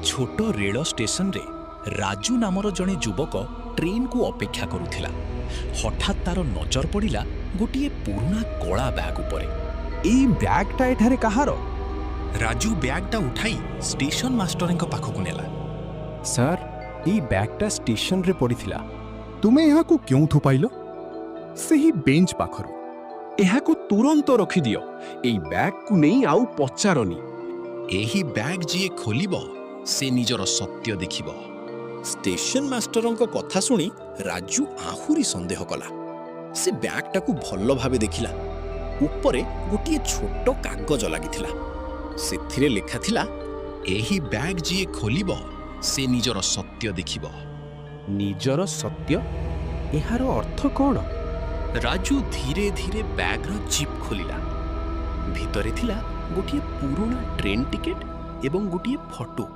छोट rail station रे राजू नामर जड़े युवक ट्रेन को अपेक्षा करुथिला। हठात तार नजर पड़िला गोटे पुराना कला बैग उपरे। एई बैगटा एठारे कहार? राजू बैगटा उठाई स्टेशन मास्टर पाखक नेला। सर, एई बैगटा स्टेशन रे पड़िथिला। तुमे यहाँ को क्यों थुपाइल? सही बेंच पाखरु। एहाको तुरंत रखी दियो। एई बैग को नहीं आउ पचारनी। एही बैग जी खोलिबो से निजर सत्य देखिबो। स्टेशन मास्टर कथा सुनी राजू आहुरी संदेह कला। से बैगटा को भल भावे देखिला। उपरे गोटे छोट कागज लागिथिला। सेथिरे लेखा थिला, एही बैग जी खोलिबो से निजर सत्य देखिबो। निजर सत्य? एहार अर्थ कौन? राजू धीरे धीरे बैगर जिप खोलिला। भितरे थिला गोटे पुराना ट्रेन टिकेट एवं गोटे फोटो।